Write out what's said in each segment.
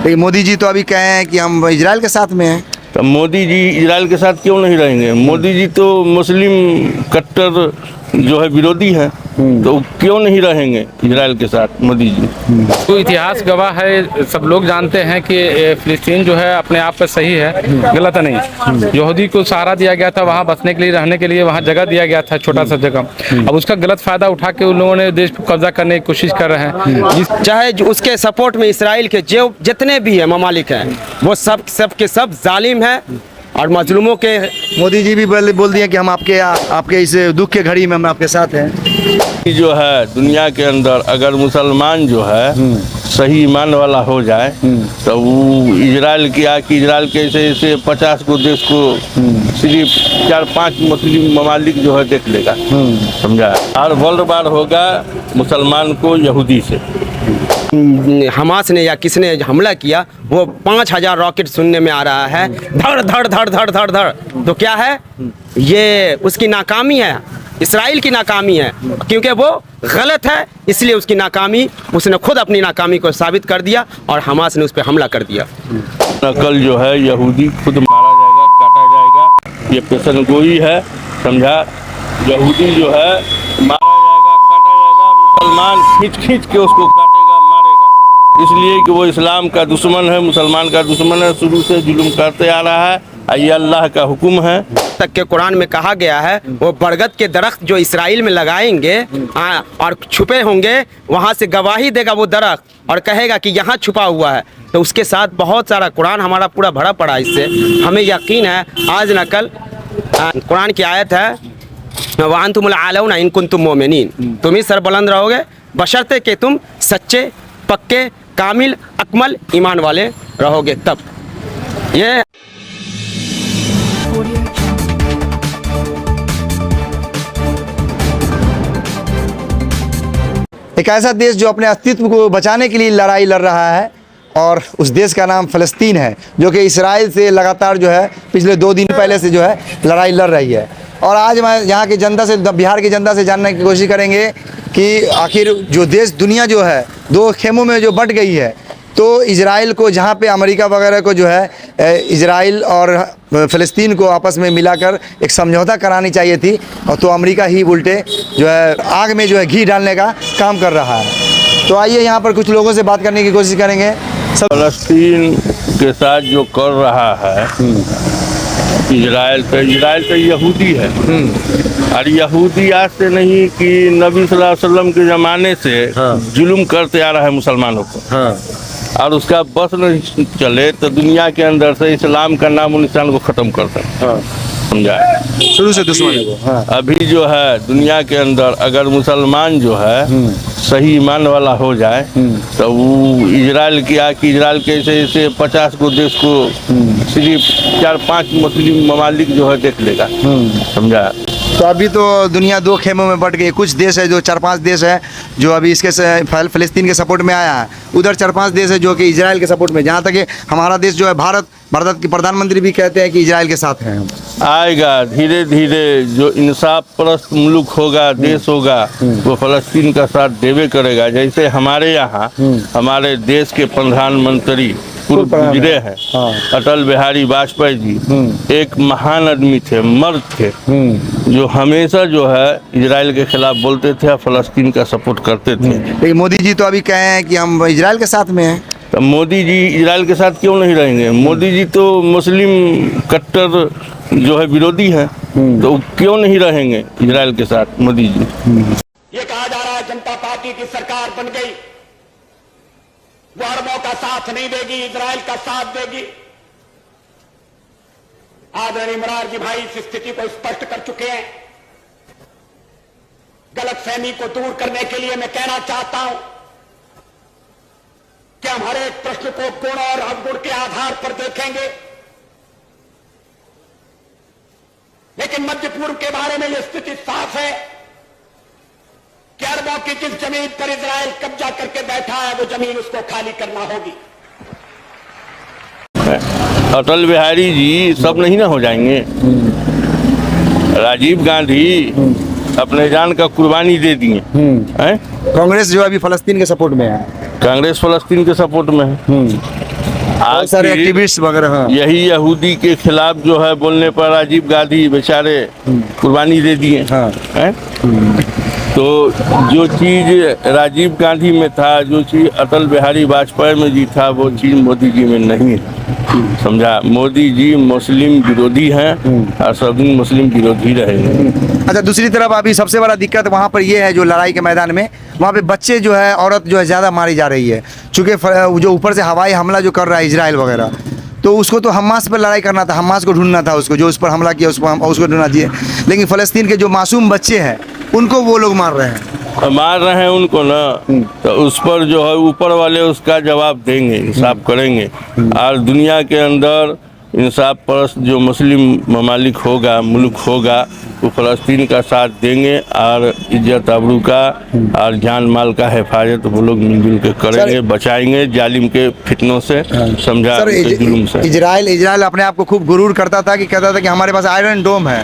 लेकिन मोदी जी तो अभी कहे हैं कि हम इजराइल के साथ में हैं। तो मोदी जी इजराइल के साथ क्यों नहीं रहेंगे? मोदी जी तो मुस्लिम कट्टर जो है विरोधी हैं, तो क्यों नहीं रहेंगे इजराइल के साथ मोदी जी? तो इतिहास गवाह है, सब लोग जानते हैं कि फिलिस्तीन जो है अपने आप पे सही है, गलत नहीं। यहूदी को सहारा दिया गया था, वहाँ बसने के लिए, रहने के लिए वहाँ जगह दिया गया था, छोटा सा जगह। अब उसका गलत फायदा उठा के उन लोगों ने देश पर कब्जा करने की कोशिश कर रहे हैं। चाहे उसके सपोर्ट में इसराइल के जो जितने भी है ममालिक हैं, वो सब के सब जालिम हैं और मजलूमों के। मोदी जी भी बोल दिए कि हम आपके इस दुख के घड़ी में हम आपके साथ हैं। जो है दुनिया के अंदर अगर मुसलमान जो है सही ईमान वाला हो जाए तो वो इजराइल इजराइल के ऐसे 50 को देश को सिर्फ 4-5 मुस्लिम ममालिक जो है देख लेगा, समझा। और वर्ल्ड वार होगा मुसलमान को यहूदी से। हमास ने या किसने हमला किया, वो 5000 रॉकेट सुनने में आ रहा है, धड़ धड़ धड़ धड़ धड़ धड़। तो क्या है ये? उसकी नाकामी है, इसराइल की नाकामी है, क्योंकि वो गलत है, इसलिए उसकी नाकामी, उसने खुद अपनी नाकामी को साबित कर दिया और हमास ने उस पर हमला कर दिया। नकल जो है यहूदी खुद मारा जाएगा, काटा जाएगा, ये पेशन गोई है, समझा। यहूदी जो है मारा जाएगा, काटा जाएगा, मुसलमान खींच के उसको काटेगा, मारेगा, इसलिए कि वो इस्लाम का दुश्मन है, मुसलमान का दुश्मन है, शुरू से जुल्म करते आ रहा है। ये अल्लाह का हुक्म है। तक के कुरान में कहा गया है वो बरगद के दरख्त जो इसराइल में लगाएंगे और छुपे होंगे, वहाँ से गवाही देगा वो दरख्त और कहेगा कि यहाँ छुपा हुआ है। तो उसके साथ बहुत सारा कुरान हमारा पूरा भरा पड़ा, इससे हमें यकीन है आज न कल। कुरान की आयत है वाअंतुमुल आलौना इन कुंतुम मोमिनीन, तुम ही सरबुलंद रहोगे बशर्ते कि तुम सच्चे पक्के कामिल अकमल ईमान वाले रहोगे, तब। ये एक ऐसा देश जो अपने अस्तित्व को बचाने के लिए लड़ाई लड़ रहा है और उस देश का नाम फ़लस्तीन है, जो कि इसराइल से लगातार जो है पिछले 2 दिन पहले से जो है लड़ाई लड़ रही है। और आज मैं यहाँ की जनता से, बिहार की जनता से जानने की कोशिश करेंगे कि आखिर जो देश दुनिया जो है 2 खेमों में जो बंट गई है, तो इजराइल को, जहाँ पे अमेरिका वगैरह को जो है इजराइल और फ़लस्तीन को आपस में मिलाकर एक समझौता करानी चाहिए थी, और तो अमेरिका ही उल्टे जो है आग में जो है घी डालने का काम कर रहा है। तो आइए यहाँ पर कुछ लोगों से बात करने की कोशिश करेंगे। फ़लस्तीन के साथ जो कर रहा है इजराइल तो यहूदी है, और यहूदी आज से नहीं कि नबी सल्लल्लाहु अलैहि वसल्लम के ज़माने से जुल्म करते आ रहा है मुसलमानों को। और उसका बस नहीं चले तो दुनिया के अंदर से इस्लाम का नाम निशान को ख़त्म कर सकते, समझा। शुरू से दुश्मन है वो। अभी जो है दुनिया के अंदर अगर मुसलमान जो है सही ईमान वाला हो जाए तो वो इजराइल के ऐसे 50 को देश को सिर्फ 4-5 मुस्लिम ममालिक जो है देख लेगा, समझा। तो अभी तो दुनिया 2 खेमों में बट गई। कुछ देश है जो 4-5 देश है जो अभी इसके फ़लस्तीन के सपोर्ट में आया है, उधर 4-5 देश है जो कि इजराइल के सपोर्ट में। जहाँ तक कि हमारा देश जो है भारत के प्रधानमंत्री भी कहते हैं कि इजराइल के साथ हैं। आएगा धीरे धीरे जो इंसाफ परस्त मुल्क होगा, देश होगा, वो फ़लस्तीन का साथ देवे करेगा। जैसे हमारे यहाँ हमारे देश के प्रधानमंत्री पूर्व गुजरे हैं, अटल बिहारी वाजपेयी जी एक महान आदमी थे, मर्द थे, जो हमेशा जो है इजराइल के खिलाफ बोलते थे और फ़लस्तीन का सपोर्ट करते थे। लेकिन मोदी जी तो अभी कहे हैं कि हम इजराइल के साथ में हैं। तो मोदी जी इजराइल के साथ क्यों नहीं रहेंगे? मोदी जी तो मुस्लिम कट्टर जो है विरोधी हैं, तो क्यों नहीं रहेंगे इजराइल के साथ मोदी जी? ये कहा जा रहा है जनता पार्टी की सरकार बन गई, वो अरबों का साथ नहीं देगी, इजराइल का साथ देगी। आदरणीय मोरारजी भाई इस स्थिति को स्पष्ट कर चुके हैं। गलतफहमी को दूर करने के लिए मैं कहना चाहता हूं कि हम हर एक प्रश्न को गुण और अवगुण के आधार पर देखेंगे, लेकिन मध्य पूर्व के बारे में यह स्थिति साफ है कि अरबों की जिस जमीन पर इजराइल कब्जा करके बैठा है वो जमीन उसको खाली करना होगी। अटल बिहारी जी सब नहीं ना हो जाएंगे। राजीव गांधी अपने जान का कुर्बानी दे दिए हैं। कांग्रेस जो अभी फ़लस्तीन के सपोर्ट में है, कांग्रेस फ़लस्तीन के सपोर्ट में है। बहुत सारे आखिर एक्टिविस्ट वगैरह। हाँ। यही यहूदी के खिलाफ जो है बोलने पर राजीव गांधी बेचारे कुर्बानी दे दिए हाँ। हैं। तो जो चीज़ राजीव गांधी में था, जो चीज़ अटल बिहारी वाजपेयी में जी था, वो चीज़ मोदी जी में नहीं है। समझा, मोदी जी मुस्लिम विरोधी हैं और सभी मुस्लिम विरोधी रहेंगे। अच्छा, दूसरी तरफ अभी सबसे बड़ा दिक्कत वहाँ पर ये है, जो लड़ाई के मैदान में वहाँ पे बच्चे जो है, औरत जो है ज़्यादा मारी जा रही है, चूँकि जो ऊपर से हवाई हमला जो कर रहा है इजराइल वगैरह, तो उसको तो हमास पर लड़ाई करना था, हमास को ढूंढना था, उसको जो उस पर हमला किया उसको ढूंढना चाहिए। लेकिन फ़लस्तीन के जो मासूम बच्चे हैं उनको वो लोग मार रहे हैं। मार रहे हैं उनको ना, तो उस पर जो है ऊपर वाले उसका जवाब देंगे, इंसाफ करेंगे। और दुनिया के अंदर इंसाफ परस्त जो मुस्लिम ममालिक होगा, मुल्क होगा, वो फ़लस्तीन का साथ देंगे और इज्जत आबरू का और जान माल का हिफाजत वो लोग मिलजुल के करेंगे, बचाएंगे जालिम के फितनों से। समझा, सर, जुल्म से। इजराइल अपने आप को खूब गुरूर करता था कि कहता था कि हमारे पास आयरन डोम है,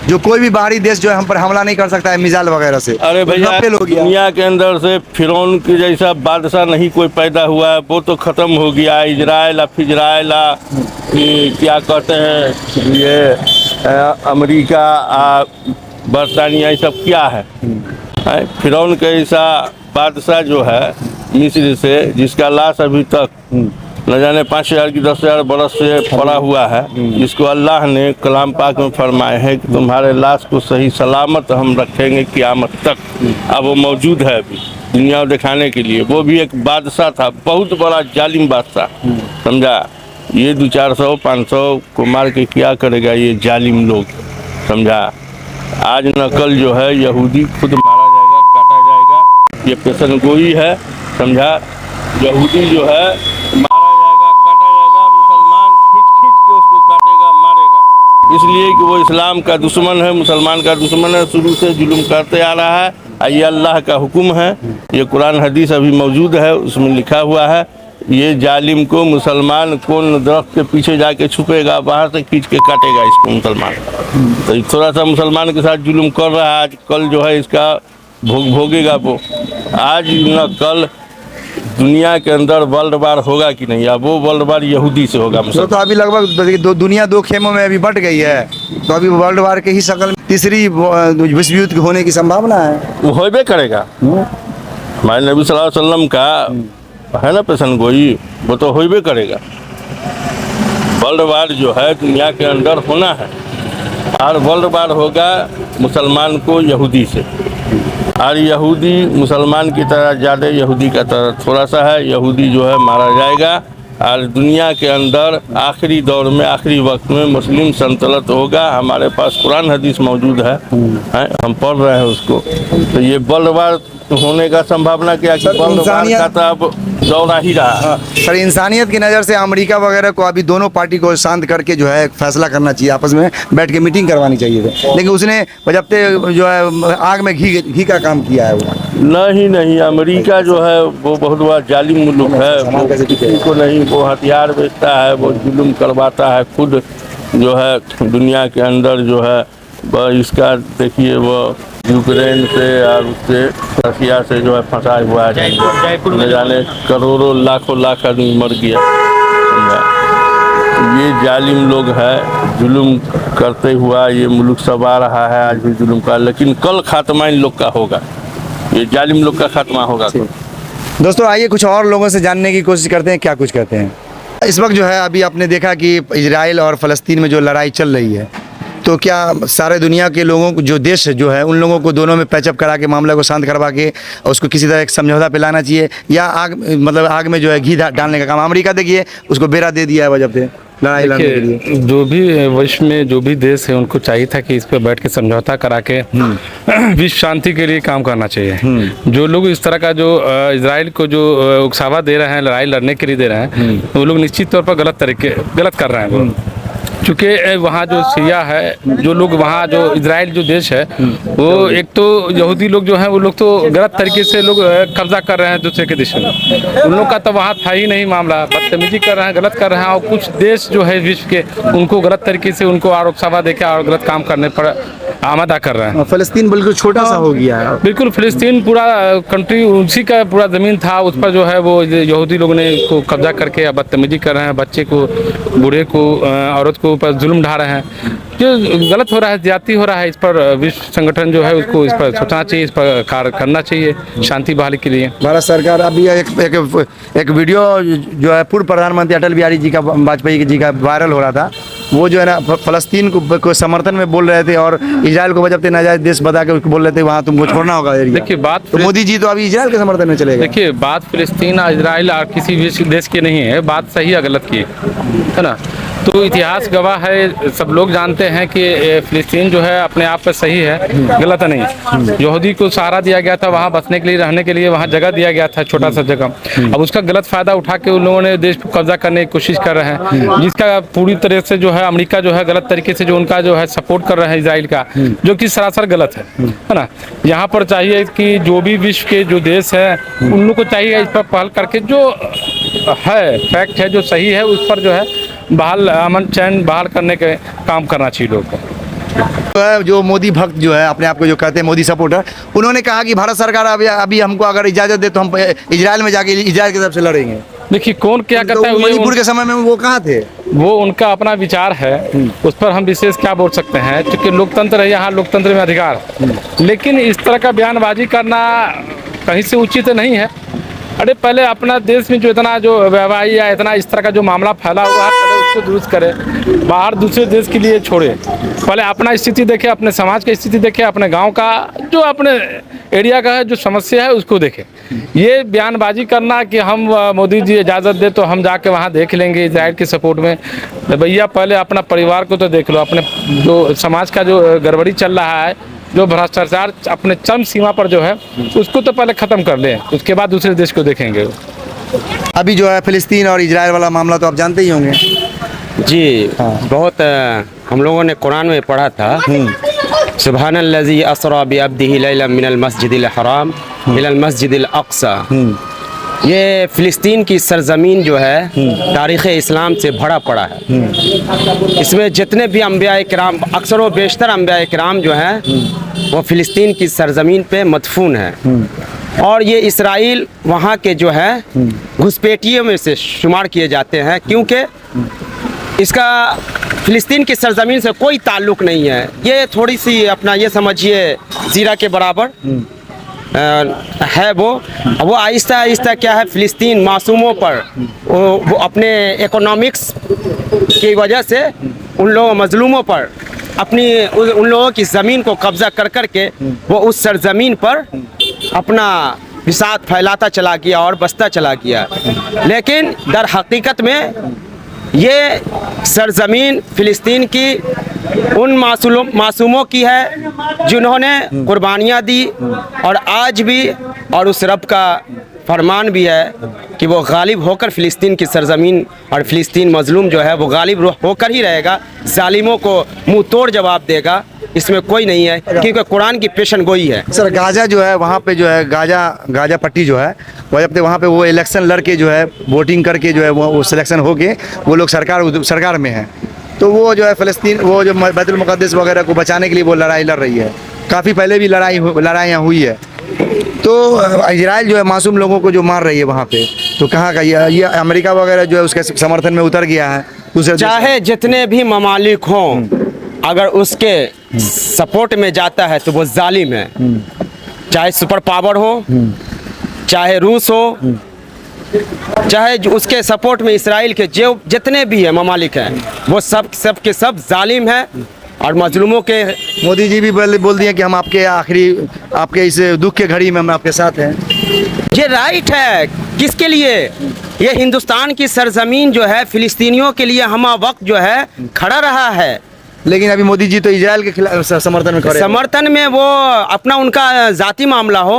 जो कोई भी बाहरी देश जो है हम पर हमला नहीं कर सकता है मिसाइल वगैरह से। अरे भैया, फेल हो गया। दुनिया के अंदर से फिरौन के जैसा बादशाह नहीं कोई पैदा हुआ है, वो तो ख़त्म हो गया। इजराइल क्या कहते हैं ये अमेरिका बरतानिया, ये सब क्या है? फिरौन के ऐसा बादशाह जो है मिस्र से, जिसका लाश अभी तक न जाने 5,000 की 10,000 बरस से पड़ा हुआ है, जिसको अल्लाह ने कलाम पाक में फरमाए है कि तुम्हारे लाश को सही सलामत हम रखेंगे क़यामत तक। अब वो मौजूद है अभी दुनिया को दिखाने के लिए। वो भी एक बादशाह था, बहुत बड़ा जालिम बादशाह। समझा, ये 200-400-500 को मार के क्या करेगा ये जालिम लोग। समझा, आज न कल जो है यहूदी खुद मारा जाएगा, काटा जाएगा। ये पेशन गोई है। समझा, यहूदी जो है मारा जाएगा, काटा जाएगा, मुसलमान खींच के उसको काटेगा, मारेगा। इसलिए कि वो इस्लाम का दुश्मन है, मुसलमान का दुश्मन है, शुरू से जुल्म करते आ रहा है। ये अल्लाह का हुक्म है, ये कुरान हदीस अभी मौजूद है, उसमें लिखा हुआ है ये जालिम को मुसलमान कौन दरख्त के पीछे जाके छुपेगा, बाहर से खींच के काटेगा इसको मुसलमान। तो थोड़ा सा मुसलमान के साथ जुल्म कर रहा है, आज कल जो है इसका भोगेगा वो। आज न कल दुनिया के अंदर वर्ल्ड वार होगा कि नहीं, अब वो वर्ल्ड वार यहूदी से होगा। तो अभी लगभग दुनिया दो खेमों में अभी बट गई है, तो अभी वर्ल्ड वार के ही शक्ल में तीसरी विश्व युद्ध होने की संभावना है। वो होबे करेगा। हमारे नबी सल्लल्लाहु अलैहि वसल्लम का है ना पेशन गोई, वो तो होबे करेगा। वर्ल्ड वार जो है दुनिया के अंदर होना है, और वर्ल्ड वार होगा मुसलमान को यहूदी से। और यहूदी मुसलमान की तरह ज़्यादा यहूदी का तरह थोड़ा सा है, यहूदी जो है मारा जाएगा। और दुनिया के अंदर आखिरी दौर में, आखिरी वक्त में मुस्लिम सल्तनत होगा। हमारे पास कुरान हदीस मौजूद है, हम पढ़ रहे हैं उसको। तो ये वर्ल्ड वार होने का संभावना क्या कि वर्ल्ड वार का तो अब दौरा ही रहा। सर, इंसानियत की नज़र से अमेरिका वगैरह को अभी दोनों पार्टी को शांत करके जो है फैसला करना चाहिए, आपस में बैठ के मीटिंग करवानी चाहिए थी। लेकिन उसने बजबते जो है आग में घी का काम किया है वो। नहीं, अमेरिका जो है वो बहुत बड़ा जालिम मुल्क है। वो किसी को नहीं, वो हथियार बेचता है, वो जुल्म करवाता है खुद जो है दुनिया के अंदर जो है। इसका देखिए, वो यूक्रेन से और उससे रशिया से जो है फंसा हुआ है, न जाने करोड़ों लाख आदमी मर गया। ये जालिम लोग है, जुल्म करते हुआ ये मुल्क सबा रहा है, आज भी जुल्म का। लेकिन कल खात्मा इन लोग का होगा, ये जालिम लोग का खात्मा होगा। दोस्तों, आइए कुछ और लोगों से जानने की कोशिश करते हैं क्या कुछ कहते हैं। इस वक्त जो है अभी आपने देखा कि इजराइल और फ़लस्तीन में जो लड़ाई चल रही है, तो क्या सारे दुनिया के लोगों को, जो देश जो है, उन लोगों को दोनों में पैचअप करा के मामले को शांत करवा के उसको किसी तरह एक समझौता पे लाना चाहिए, या आग में जो है घी डालने का काम? अमेरिका देखिए उसको बेरा दे दिया है वजह से लड़ाई लड़ने के लिए। जो भी विश्व में जो भी देश है उनको चाहिए था कि इस पे बैठ के समझौता करा के विश्व शांति के लिए काम करना चाहिए। जो लोग इस तरह का जो इजराइल को जो उकसावा दे रहे हैं, लड़ाई लड़ने के लिए दे रहे हैं, वो लोग निश्चित तौर पर गलत कर रहे हैं वो। चूँकि वहाँ जो सिया है, जो लोग वहाँ जो इजराइल जो देश है, वो एक तो यहूदी लोग जो हैं वो लोग तो गलत तरीके से लोग कब्जा कर रहे हैं दूसरे के देश में। उन लोग का तो वहाँ था ही नहीं मामला, बदतमीजी कर रहे हैं, गलत कर रहे हैं। और कुछ देश जो है विश्व के, उनको गलत तरीके से उनको आरोप सभा देके और गलत काम करने पर आमदा कर रहे हैं। फ़लस्तीन बिल्कुल छोटा सा हो गया है। बिल्कुल फिलिस्तीन पूरा कंट्री उसी का पूरा ज़मीन था, उस पर जो है वो यहूदी लोगों ने को कब्जा करके बदतमीजी कर रहे हैं, बच्चे को, बूढ़े को, औरत को ऊपर जुल्म ढा रहे हैं, जो गलत हो रहा है, ज्यादती हो रहा है। इस पर विश्व संगठन जो है उसको इस पर सोचना चाहिए, इस पर कार्य करना चाहिए शांति बहाली के लिए। भारत सरकार अभी एक वीडियो जो है पूर्व प्रधानमंत्री अटल बिहारी जी का, वाजपेयी जी का वायरल हो रहा था। वो जो है ना फ़लस्तीन को समर्थन में बोल रहे थे और इजराइल को जब नाजायज देश बता के उसको बोल रहे थे वहाँ तुमको छोड़ना होगा एरिया। देखिए बात तो मोदी जी तो अभी इजराइल के समर्थन में चले गए। देखिए बात फिलिस्तीन और इजराइल और किसी भी देश की नहीं है, बात सही या गलत की है ना। तो इतिहास गवाह है, सब लोग जानते हैं कि फिलिस्तीन जो है अपने आप पे सही है, गलत नहीं। यहूदी को सहारा दिया गया था, वहाँ बसने के लिए, रहने के लिए वहाँ जगह दिया गया था, छोटा सा जगह। अब उसका गलत फायदा उठा के उन लोगों ने देश को कब्जा करने की कोशिश कर रहे हैं, जिसका पूरी तरह से जो है अमेरिका जो है गलत तरीके से जो उनका जो है सपोर्ट कर रहे हैं इजराइल का, जो कि सरासर गलत है ना। यहाँ पर चाहिए कि जो भी विश्व के जो देश है उन लोग को चाहिए इस पर पहल करके जो है फैक्ट है, जो सही है, उस पर जो है बहाल अमन चैन बहाल करने के काम करना चाहिए लोगों को। जो मोदी भक्त जो है अपने आप को जो कहते हैं मोदी सपोर्टर, उन्होंने कहा कि भारत सरकार अभी हमको अगर इजाज़त दे तो हम इजराइल में जाके इजराइल की तरफ से लड़ेंगे। देखिए कौन क्या करता है, मणिपुर के समय में वो कहाँ थे? वो उनका अपना विचार है, उस पर हम विशेष क्या बोल सकते हैं, क्योंकि लोकतंत्र है, यहाँ लोकतंत्र में अधिकार। लेकिन इस तरह का बयानबाजी करना कहीं से उचित नहीं है। अरे पहले अपना देश में जो इतना जो वैवाही या इतना इस तरह का जो मामला फैला हुआ है, पहले उसको दुरुस्त करे, बाहर दूसरे देश के लिए छोड़े। पहले अपना स्थिति देखे, अपने समाज की स्थिति देखे, अपने गांव का जो अपने एरिया का है जो समस्या है उसको देखे। ये बयानबाजी करना कि हम मोदी जी इजाज़त दे तो हम जाके वहाँ देख लेंगे इजराइल के सपोर्ट में, भैया पहले अपना परिवार को तो देख लो, अपने जो समाज का जो गड़बड़ी चल रहा है, जो भ्रष्टाचार अपने चरम सीमा पर जो है उसको तो पहले ख़त्म कर लें, उसके बाद दूसरे देश को देखेंगे। अभी जो है फिलिस्तीन और इजराइल वाला मामला तो आप जानते ही होंगे जी। बहुत हम लोगों ने कुरान में पढ़ा था, सुब्हानल्लज़ी असरा बिअब्दिही लैलन मिनल मस्जिदिल हराम इलल मस्जिदिल अक़सा। ये फ़िलिस्तीन की सरज़मीन जो है तारीख़ इस्लाम से भरा पड़ा है। इसमें जितने भी अंबिया किराम, अक्सर व बेशतर अंबिया किराम जो हैं वो फ़िलिस्तीन की सरज़मीन पे मदफून है। और ये इसराइल वहाँ के जो है घुसपैठियों में से शुमार किए जाते हैं, क्योंकि इसका फ़िलिस्तीन की सरज़मीन से कोई ताल्लुक़ नहीं है। ये थोड़ी सी अपना ये समझिए ज़ीरा के बराबर है। वो आहिस्ता आहिस्ता क्या है, फ़िलिस्तीन मासूमों पर वो अपने इकोनॉमिक्स की वजह से उन लोगों मज़लूमों पर अपनी उन लोगों की ज़मीन को कब्ज़ा कर करके वो उस सरज़मीन पर अपना बिसात फैलाता चला गया और बसता चला गया। लेकिन दर हकीकत में ये सरज़मीन फ़िलिस्तीन की उन मासूमों की है जिन्होंने कुर्बानियाँ दी, और आज भी, और उस रब का फरमान भी है कि वो गालिब होकर फ़िलिस्तीन की सरज़मीन और फ़िलिस्तीन मज़लूम जो है वो गालिब होकर ही रहेगा, जालिमों को मुंह तोड़ जवाब देगा। इसमें कोई नहीं है, क्योंकि कुरान की पेशन गोई है। सर गाजा जो है वहाँ पे जो है गाजा पट्टी जो है वहाँ पे वो इलेक्शन लड़के जो है वोटिंग करके जो है वो सिलेक्शन होके वो लोग सरकार में है, तो वो जो है फ़लस्तीन वो जो बैतुल मुक़द्दस वगैरह को बचाने के लिए वो लड़ाई लड़ रही है। काफ़ी पहले भी लड़ाइयाँ हुई है। तो इजराइल जो है मासूम लोगों को जो मार रही है वहाँ पे, तो कहाँ का ये अमेरिका वगैरह जो है उसके समर्थन में उतर गया है। चाहे जितने भी ममालिक हों, अगर उसके सपोर्ट में जाता है तो वो जालिम है। चाहे सुपर पावर हो, चाहे रूस हो, चाहे उसके सपोर्ट में इसराइल के जो जितने भी है ममालिक हैं, वो सब के सब जालिम हैं और मजलूमों के। मोदी जी भी बोल दिए कि हम आपके इस दुख के घड़ी में हम आपके साथ हैं। ये राइट है। किसके लिए? ये हिंदुस्तान की सरजमीन जो है फ़िलिस्तीनियों के लिए हमा वक्त जो है खड़ा रहा है। लेकिन अभी मोदी जी तो इजराइल के खिलाफ समर्थन में खड़े हैं। समर्थन में वो अपना उनका जाती मामला हो,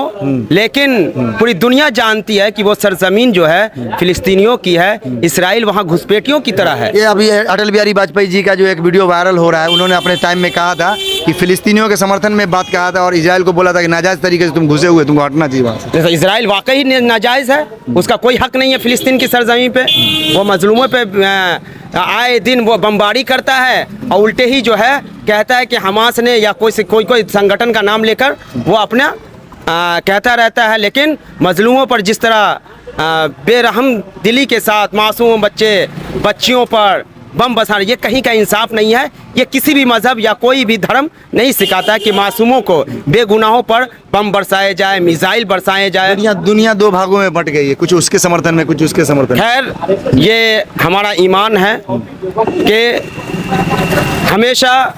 लेकिन पूरी दुनिया जानती है कि वो सरजमीन जो है फ़िलिस्तीनियों की है, इसराइल वहाँ घुसपैठियों की तरह है। ये अभी अटल बिहारी वाजपेयी जी का जो एक वीडियो वायरल हो रहा है, उन्होंने अपने टाइम में कहा था कि फ़िलिस्तीनियों के समर्थन में बात कहा था और इजराइल को बोला था कि नाजायज़ तरीके से तुम घुसे हुए, तुमको हटना चाहिए वहाँ से। इसराइल वाकई नाजायज़ है, उसका कोई हक नहीं है फ़िलिस्तीन की सरजमीन पे। वो मजलूमों पे आए दिन वो बमबारी करता है और उल्टे ही जो है कहता है कि हमास ने या कोई संगठन का नाम लेकर वो अपना कहता रहता है, लेकिन मजलूमों पर जिस तरह बेरहम दिली के साथ मासूम बच्चियों पर बम बरसाना, ये कहीं का इंसाफ नहीं है। ये किसी भी मजहब या कोई भी धर्म नहीं सिखाता कि मासूमों को बेगुनाहों पर बम बरसाए जाए, मिसाइल बरसाए जाए। दुनिया दो भागों में बंट गई है, कुछ उसके समर्थन में, कुछ उसके समर्थन में। खैर, ये हमारा ईमान है कि हमेशा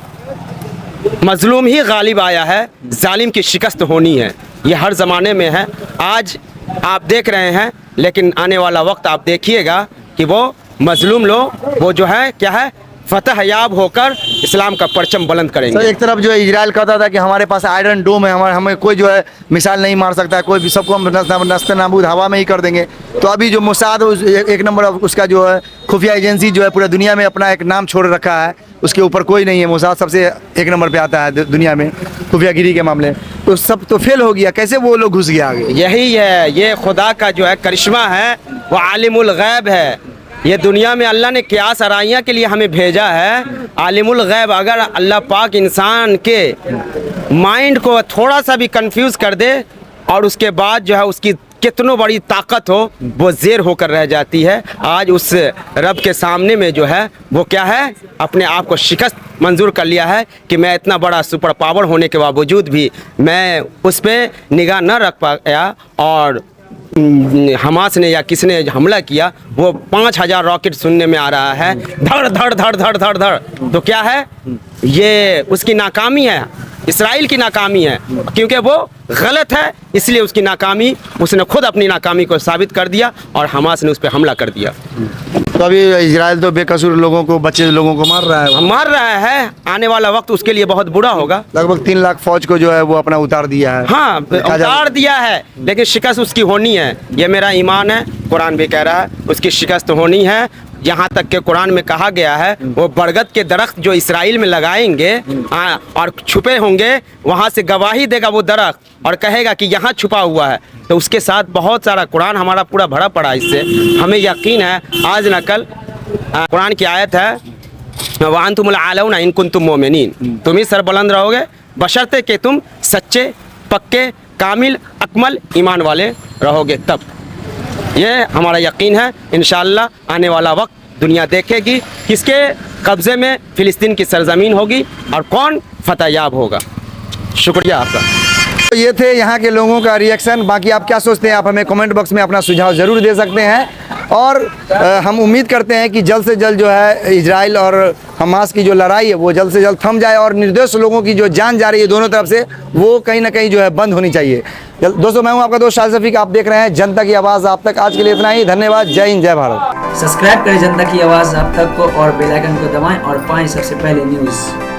मजलूम ही गालिब आया है, जालिम की शिकस्त होनी है। ये हर ज़माने में है, आज आप देख रहे हैं, लेकिन आने वाला वक्त आप देखिएगा कि वो मजलूम लोग वो जो है क्या है फतह याब होकर इस्लाम का परचम बुलंद करेंगे। एक तरफ जो है इजराइल कहता था कि हमारे पास आयरन डोम है, हमें कोई जो है मिसाइल नहीं मार सकता है, कोई भी, सबको हम नस्ते नाबूद हवा में ही कर देंगे। तो अभी जो मोसाद एक नंबर उसका जो है खुफिया एजेंसी जो है पूरा दुनिया में अपना एक नाम छोड़ रखा है, उसके ऊपर कोई नहीं है। मोसाद सबसे एक नंबर पे आता है दुनिया में खुफियागिरी के मामले। तो सब तो फेल हो गया, कैसे वो लोग घुस गया आगे? यही है, ये खुदा का जो है करिश्मा है, वो आलिमुल गैब है। ये दुनिया में अल्लाह ने क़ियास आराइयाँ के लिए हमें भेजा है। आलिमुल गैब, अगर अल्लाह पाक इंसान के माइंड को थोड़ा सा भी कंफ्यूज कर दे और उसके बाद जो है उसकी कितनों बड़ी ताकत हो, वो ज़ेर होकर रह जाती है। आज उस रब के सामने में जो है वो क्या है, अपने आप को शिकस्त मंजूर कर लिया है कि मैं इतना बड़ा सुपर पावर होने के बावजूद भी मैं उस पर निगाह न रख पाया और हमास ने या किसने हमला किया, वो 5000 रॉकेट सुनने में आ रहा है, धड़ धड़ धड़ धड़ धड़ धड़। तो क्या है, ये उसकी नाकामी है, इसराइल की नाकामी है, क्योंकि वो गलत है, इसलिए उसकी नाकामी, उसने खुद अपनी नाकामी को साबित कर दिया और हमास ने उस पर हमला कर दिया। तो अभी इजराइल तो बेकसूर लोगों को, बच्चे लोगों को मार रहा है। आने वाला वक्त उसके लिए बहुत बुरा होगा। लगभग 3 लाख फौज को जो है वो अपना उतार दिया है। हाँ, उतार दिया है, लेकिन शिकस्त उसकी होनी है, ये मेरा ईमान है। कुरान भी कह रहा है उसकी शिकस्त होनी है। यहाँ तक के कुरान में कहा गया है वो बरगद के दरख्त जो इसराइल में लगाएंगे और छुपे होंगे, वहाँ से गवाही देगा वो दरख्त और कहेगा कि यहाँ छुपा हुआ है। तो उसके साथ बहुत सारा कुरान हमारा पूरा भरा पड़ा, इससे हमें यकीन है आज न कल। कुरान की आयत है, वांतुमुल आलौना इन कुंतुम मोमिनीन, तुम ही सरबुलंद रहोगे बशर्ते कि तुम सच्चे, पक्के, कामिल, अकमल ईमान वाले रहोगे, तब। ये हमारा यकीन है। इंशाअल्लाह आने वाला वक्त दुनिया देखेगी किसके कब्ज़े में फ़िलिस्तीन की सरज़मीन होगी और कौन फतह याब होगा। शुक्रिया आपका। तो ये थे यहाँ के लोगों का रिएक्शन। बाकी आप क्या सोचते हैं, आप हमें कमेंट बॉक्स में अपना सुझाव ज़रूर दे सकते हैं। और हम उम्मीद करते हैं कि जल्द से जल्द जो है इजराइल और हमास की जो लड़ाई है वो जल्द से जल्द थम जाए और निर्दोष लोगों की जो जान जा रही है दोनों तरफ से, वो कहीं ना कहीं जो है बंद होनी चाहिए। दोस्तों, मैं हूं आपका दोस्त शाहिद शफीक, आप देख रहे हैं जनता की आवाज़ आप तक। आज के लिए इतना ही, धन्यवाद, जय हिंद, जय भारत। सब्सक्राइब करें जनता की आवाज़ आप तक को और बेल आइकन को दबाएं और पाएं सबसे पहले न्यूज़।